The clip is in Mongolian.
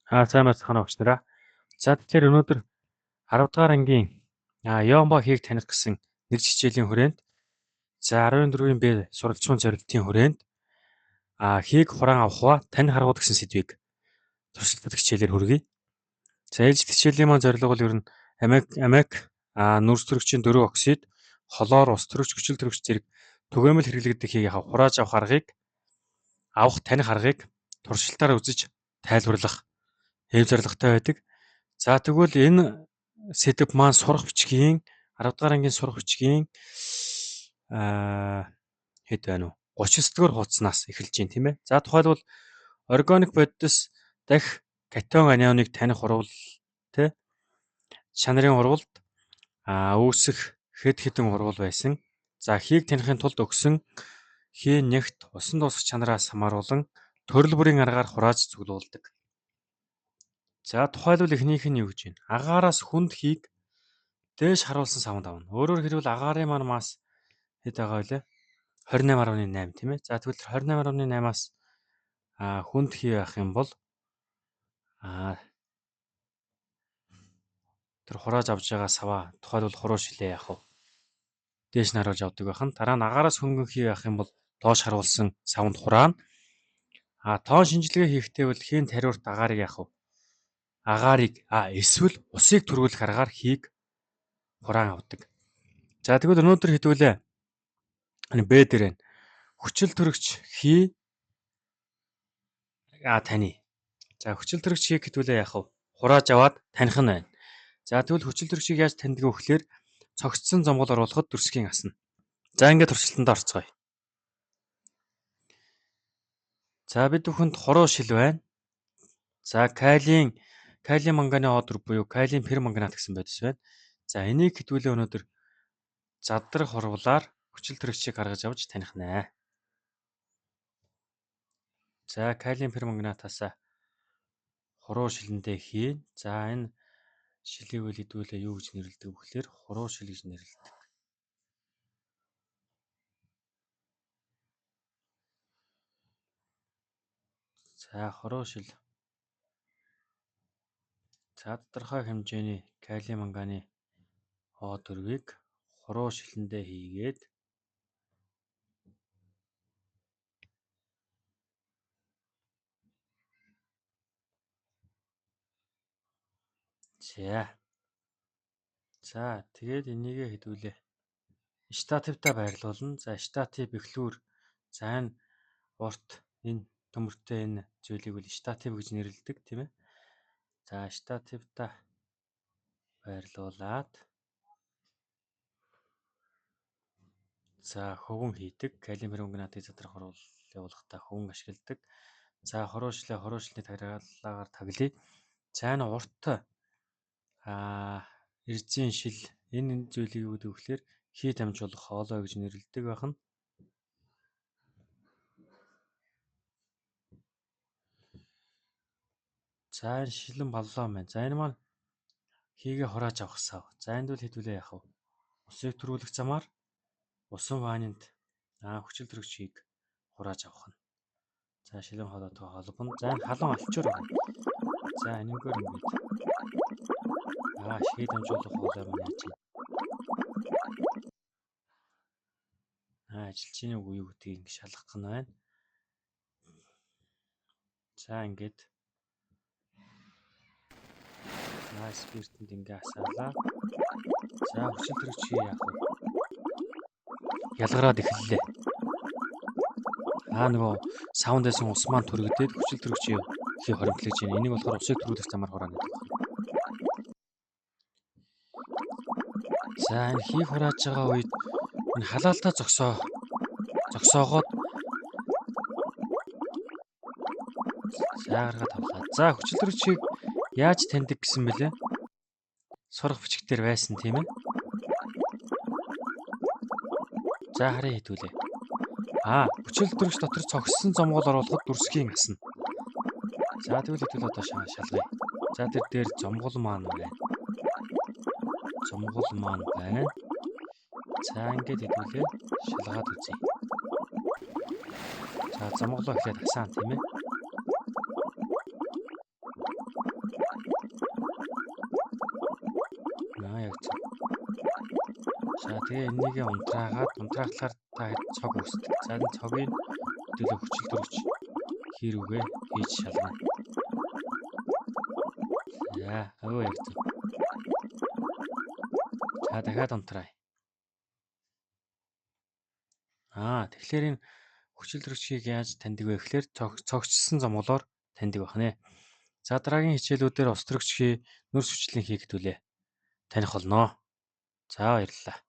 Сайн байцгаана уу гэгчнэрээ. За тэгэхээр өнөөдөр 10 дугаар ангийн Йомбо хийг таних гэсэн нэр хичээлийн хүрээнд 14-ийн Б сурвалжлагын зорилтын хүрээнд хийг хураан авах ба тань харгуул гэсэн сэдвийг туршилтад хичээлээр хүргэе. За ээлжид хичээлийн маань зорилго бол ер нь амик нүрс төрөгчийн 4 оксид, холоор ус төрөгч, хүчил төрөгч зэрэг түгээмэл хэрэглэгдэх хийг хурааж авах аргыг таних аргыг туршилтаар үзэж тайлбарлах хэв зорилготой байдаг. За тэгвэл энэ сэдв маань сурах бичгийн 10 дугаар ангийн сурах бичгийн хэд байна уу? 39 дугаар хуудаснаас эхэлж байна тийм ээ. За тухайлбал органик бодис дахь катион анионыг таних хурвал тэ чанарын хурвалд үүсэх хэд хэдэн хурвал байсан. За хийг танихын тулд өгсөн хийн нягт усан дуусах чанараас хамааруулан төрөл бүрийн аргаар хурааж цуглуулдаг. За тухайлбал эхнийх нь юу гэж байна? Агаараас хүнд хийг дээш харуулсан савнд авна. Өөрөөр хэлбэл агаарын маань мас хэд байгаа вэ? 28.8 тийм ээ. За тэгвэл 28.8-аас хүнд хий авах юм бол тэр хурааж авж байгаа саваа тухайлбал хуруу шилээ яах вэ? Дээш нь харуулж авдаг байх нь. Дараа нь агаараас хөнгөн хий авах юм бол доош харуулсан савнд хураана. Тоон шинжилгээ хийхдээ бол хийн тариурт агаарыг яах вэ? Агаарыг эсвэл усыг түргүүлэх аргаар хийг хураан авдаг. За тэгвэл өнөөдөр хэдүүлээ Б дээр байна. Хүчил төрөгч хий таны. За хүчил төрөгч хийг хэдүүлээ яах вэ? Хурааж аваад таних нь байна. За тэгвэл хүчил төрөгчийг яаж таньдаг вэ гэхээр цогцсон зомгол оруулахад дүрсгийн асна. За ингээд туршилтанд орцгоё. За бид бүхэнд хуруу шил байна. За калиен манганы O4 буюу калиен перманганат гэсэн бодис байна. За энийг хэдүүлээ өнөөдөр задрах хурвалаар хүчил төрөгчийг гаргаж авч таних нэ. За калиен перманганатаас хуруу шилэндээ хийн. За энэ шилийг үл хэдүүлээ юу гэж нэрлэдэг вэ гэхээр хуруу шил гэж нэрлэдэг. За хуруу шил. За тодорхой хэмжээний калием манганы O4-ыг хуруу шилэндээ хийгээд За тэгээд энийгээ хэдүүлээ штативтаа байрлуулна. За штатив бэхлүүр. За энэ урт энэ төмөртэй энэ зүйлийг бол штатив гэж нэрлэдэг тийм ээ. За штативтаа байрлуулад за хөвгөн хийдэг. Калием перманганатыг задрах хурвал явуулахдаа хөвгөн ашигладаг. За хуруушны тариалагаар таглая. За энэ урт эрзийн шил энэ зүйлийг юу гэдэг вэ гэхээр хий дамжуулах хоолой гэж нэрлэдэг байна. За энэ шилэн баллон байна. За энэ маань хийгээ хурааж авах сав. За энд бол хэдүүлээ яах вэ? Усыг төрүүлэх замаар усан ванинд хүчил төрөгчийг хурааж авах нь. За шилэн хоолойтой холбоно. За энэ халуун алчуур байна. За энэгээр ингээд хий дамжуулах хоолой маань яаж байна? Ажиллаж ийн үгүй юу гэдгийг ингэ шалгах нь байна. За ингээд спиртэнд ингээ асаалаа. За хүчил төрөгчийг яах вэ? Ялгараад эхэллээ. Нөгөө саундээс ус маань төрөгдөд хүчил төрөгчийн хий хоримтлаж байна. Энийг болохоор усыг төрүүлэх замаар хураана гэдэг байна. За энэ хий хурааж байгаа үед энэ халаалтаа зогсоогоод гаргаад тавлаа. За хүчил төрөгчийг яаж таньдаг гэсэн мэлээ? Сурах бичгээр байсан тийм ээ. За харъя хэдүүлээ. Хүчил төрөгч дотор цогссон зомгол оруулахад дүрсгийн асна. За тэгвэл хэдүүл одоо шалгая. За тэр дээр зомгол маань байна. За ингээд хэдүүлээ шалгаад үзье. За зомголоо ихлээр хасаан тийм ээ. цог. За тэгээ энийгээ унтрахлаар та хэд цог үүсдэг. За энэ цогийг хөдөлгөх хүчил төрөгч хийрүүгээ хийж шалгана. За өө яг зөв. За дахиад унтраа. Тэгэхээр энэ хүчил төрөгчийг яаж таньдаг вэ гэхээр цогцсон зомголоор таньдаг байна. За дараагийн хичээлүүдээр ус төрөгчийн нөрс хүчлийн хийгдүүлээ таних болно. За баярлалаа.